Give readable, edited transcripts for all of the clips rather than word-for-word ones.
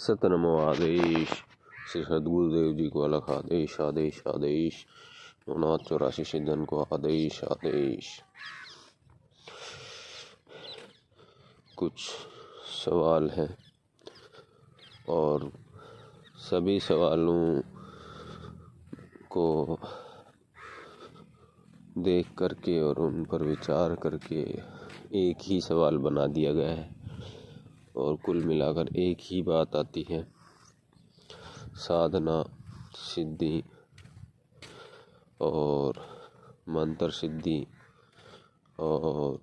सतनमो आदेश। श्री सदगुरुदेव जी को अलग आदेश आदेश आदेश। 84 सिद्धन को आदेश आदेश। कुछ सवाल हैं और सभी सवालों को देख करके और उन पर विचार करके एक ही सवाल बना दिया गया है और कुल मिलाकर एक ही बात आती है। साधना सिद्धि और मंत्र सिद्धि और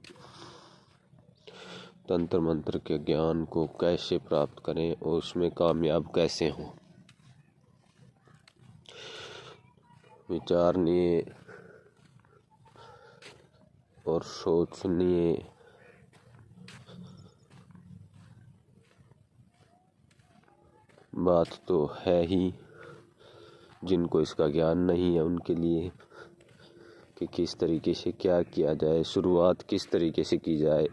तंत्र मंत्र के ज्ञान को कैसे प्राप्त करें और उसमें कामयाब कैसे हों। विचारनीय और सोचनीय बात तो है ही, जिनको इसका ज्ञान नहीं है उनके लिए, कि किस तरीके से क्या किया जाए, शुरुआत किस तरीके से की जाए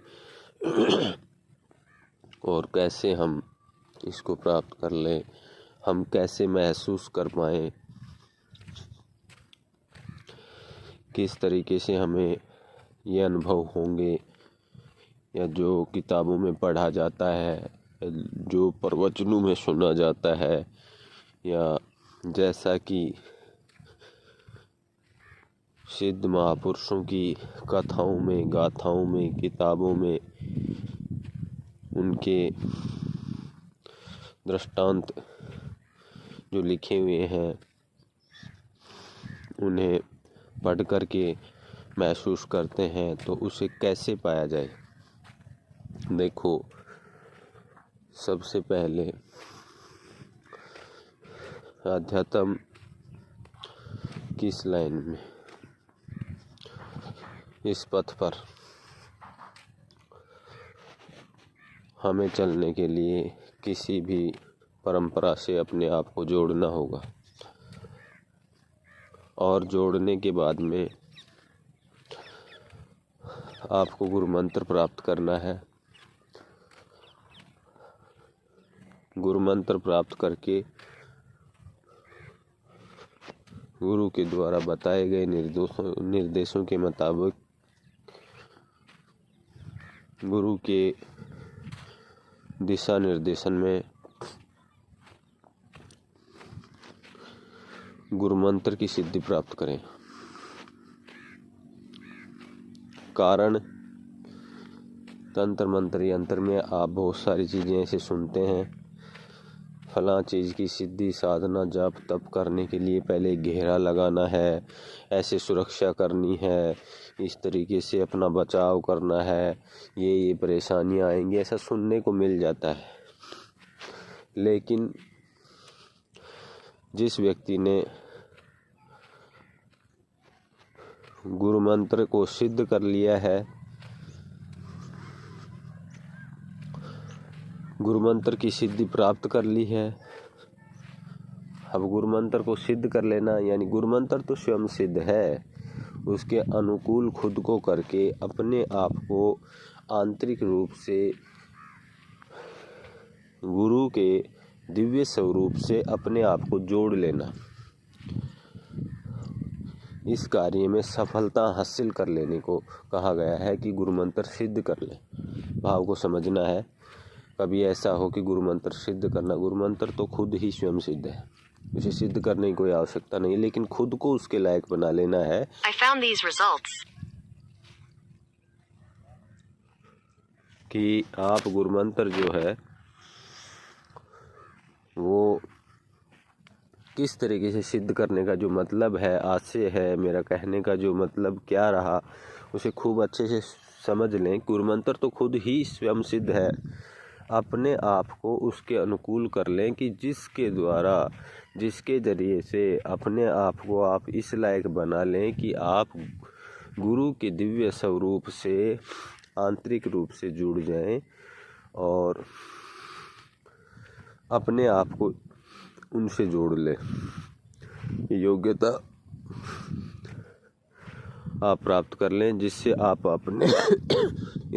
और कैसे हम इसको प्राप्त कर लें, हम कैसे महसूस कर पाएँ, किस तरीके से हमें ये अनुभव होंगे, या जो किताबों में पढ़ा जाता है, जो प्रवचनों में सुना जाता है, या जैसा कि सिद्ध महापुरुषों की कथाओं में, गाथाओं में, किताबों में उनके दृष्टांत जो लिखे हुए हैं उन्हें पढ़ कर के महसूस करते हैं, तो उसे कैसे पाया जाए। देखो, सबसे पहले अध्यात्म किस लाइन में, इस पथ पर हमें चलने के लिए किसी भी परंपरा से अपने आप को जोड़ना होगा और जोड़ने के बाद में आपको गुरु मंत्र प्राप्त करना है। गुरु मंत्र प्राप्त करके गुरु के द्वारा बताए गए निर्देशों के मुताबिक गुरु के दिशा निर्देशन में गुरु मंत्र की सिद्धि प्राप्त करें। कारण तंत्र मंत्र यंत्र में आप बहुत सारी चीज़ें ऐसे सुनते हैं, फलां चीज़ की सिद्धि साधना जप तप करने के लिए पहले घेरा लगाना है, ऐसे सुरक्षा करनी है, इस तरीके से अपना बचाव करना है, ये परेशानियां आएंगी, ऐसा सुनने को मिल जाता है। लेकिन जिस व्यक्ति ने गुरु मंत्र को सिद्ध कर लिया है, गुरु मंत्र की सिद्धि प्राप्त कर ली है, अब गुरु मंत्र को सिद्ध कर लेना, यानी गुरु मंत्र तो स्वयं सिद्ध है, उसके अनुकूल खुद को करके अपने आप को आंतरिक रूप से गुरु के दिव्य स्वरूप से अपने आप को जोड़ लेना। इस कार्य में सफलता हासिल कर लेने को कहा गया है कि गुरु मंत्र सिद्ध कर ले। भाव को समझना है। कभी ऐसा हो कि गुरु मंत्र सिद्ध करना, गुरु मंत्र तो खुद ही स्वयं सिद्ध है, उसे सिद्ध करने की कोई आवश्यकता नहीं, लेकिन खुद को उसके लायक बना लेना है। I found these results. कि आप गुरु मंत्र जो है वो किस तरीके से सिद्ध करने का जो मतलब है, आशय है, मेरा कहने का जो मतलब क्या रहा, उसे खूब अच्छे से समझ लें। गुरु मंत्र तो खुद ही स्वयं सिद्ध है, अपने आप को उसके अनुकूल कर लें कि जिसके द्वारा, जिसके ज़रिए से अपने आप को आप इस लायक बना लें कि आप गुरु के दिव्य स्वरूप से आंतरिक रूप से जुड़ जाएं और अपने आप को उनसे जोड़ लें। योग्यता आप प्राप्त कर लें जिससे आप अपने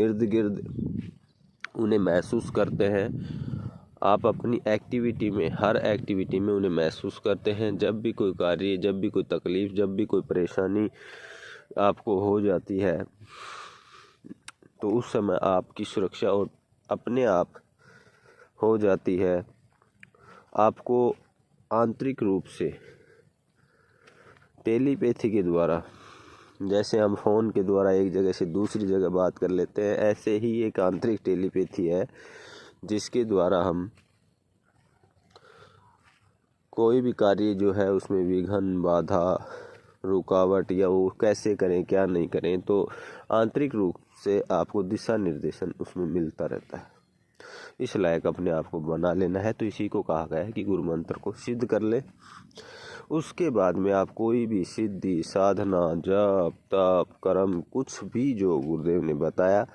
इर्द गिर्द उन्हें महसूस करते हैं, आप अपनी एक्टिविटी में, हर एक्टिविटी में उन्हें महसूस करते हैं। जब भी कोई कार्य, जब भी कोई तकलीफ़, जब भी कोई परेशानी आपको हो जाती है, तो उस समय आपकी सुरक्षा और अपने आप हो जाती है। आपको आंतरिक रूप से टेलीपैथी के द्वारा, जैसे हम फ़ोन के द्वारा एक जगह से दूसरी जगह बात कर लेते हैं, ऐसे ही एक आंतरिक टेलीपैथी है जिसके द्वारा हम कोई भी कार्य जो है उसमें विघ्न, बाधा, रुकावट, या वो कैसे करें, क्या नहीं करें, तो आंतरिक रूप से आपको दिशा निर्देशन उसमें मिलता रहता है। इस लायक अपने आप को बना लेना है। तो इसी को कहा गया है कि गुरु मंत्र को सिद्ध कर ले। उसके बाद में आप कोई भी सिद्धि, साधना, जप, तप, कर्म, कुछ भी जो गुरुदेव ने बताया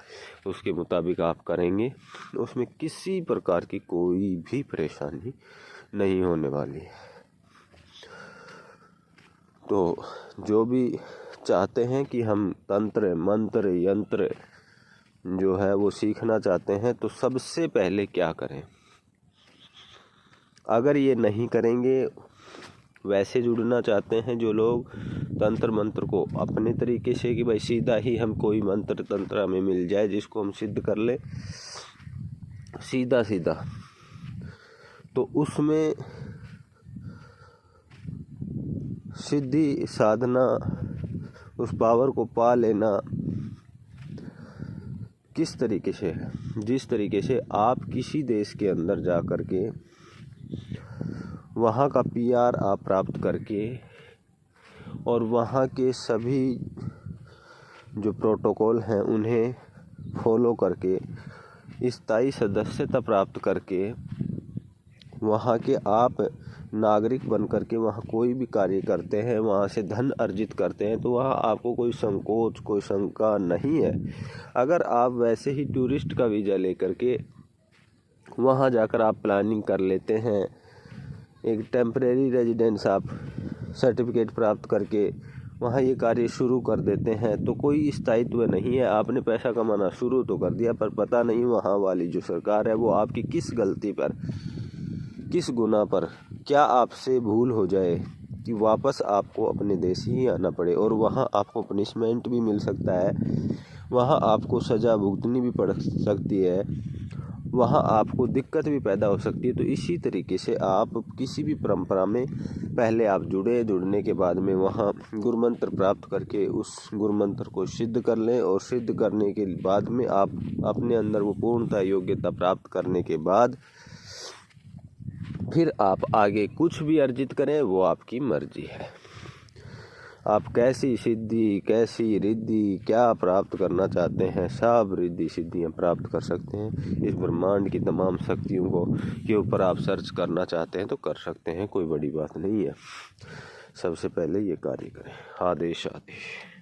उसके मुताबिक आप करेंगे, उसमें किसी प्रकार की कोई भी परेशानी नहीं होने वाली है। तो जो भी चाहते हैं कि हम तंत्र, मंत्र, यंत्र जो है वो सीखना चाहते हैं, तो सबसे पहले क्या करें? अगर ये नहीं करेंगे, वैसे जुड़ना चाहते हैं जो लोग तंत्र मंत्र को अपने तरीके से, कि भाई सीधा ही हम कोई मंत्र तंत्र हमें मिल जाए जिसको हम सिद्ध कर ले सीधा सीधा, तो उसमें सिद्धि, साधना, उस पावर को पा लेना किस तरीके से है? जिस तरीके से आप किसी देश के अंदर जा कर के वहाँ का PR आप प्राप्त करके और वहाँ के सभी जो प्रोटोकॉल हैं उन्हें फॉलो करके स्थायी सदस्यता प्राप्त करके वहाँ के आप नागरिक बन करके वहाँ कोई भी कार्य करते हैं, वहाँ से धन अर्जित करते हैं, तो वहाँ आपको कोई संकोच, कोई शंका नहीं है। अगर आप वैसे ही टूरिस्ट का वीज़ा लेकर के वहाँ जाकर आप प्लानिंग कर लेते हैं, एक टेम्परेरी रेजिडेंस आप सर्टिफिकेट प्राप्त करके वहाँ ये कार्य शुरू कर देते हैं, तो कोई स्थायित्व नहीं है। आपने पैसा कमाना शुरू तो कर दिया, पर पता नहीं वहाँ वाली जो सरकार है वो आपकी किस गलती पर, किस गुनाह पर, क्या आपसे भूल हो जाए कि वापस आपको अपने देश ही आना पड़े, और वहाँ आपको पनिशमेंट भी मिल सकता है, वहाँ आपको सज़ा भुगतनी भी पड़ सकती है, वहाँ आपको दिक्कत भी पैदा हो सकती है। तो इसी तरीके से आप किसी भी परंपरा में पहले आप जुड़ने के बाद में वहाँ गुरु मंत्र प्राप्त करके उस गुरु मंत्र को सिद्ध कर लें, और सिद्ध करने के बाद में आप अपने अंदर वो पूर्णता, योग्यता प्राप्त करने के बाद फिर आप आगे कुछ भी अर्जित करें, वो आपकी मर्जी है। आप कैसी सिद्धि, कैसी रिद्धि, क्या प्राप्त करना चाहते हैं, सब रिद्धि सिद्धियाँ प्राप्त कर सकते हैं। इस ब्रह्मांड की तमाम शक्तियों को के ऊपर आप सर्च करना चाहते हैं तो कर सकते हैं, कोई बड़ी बात नहीं है। सबसे पहले ये कार्य करें। आदेश आदेश।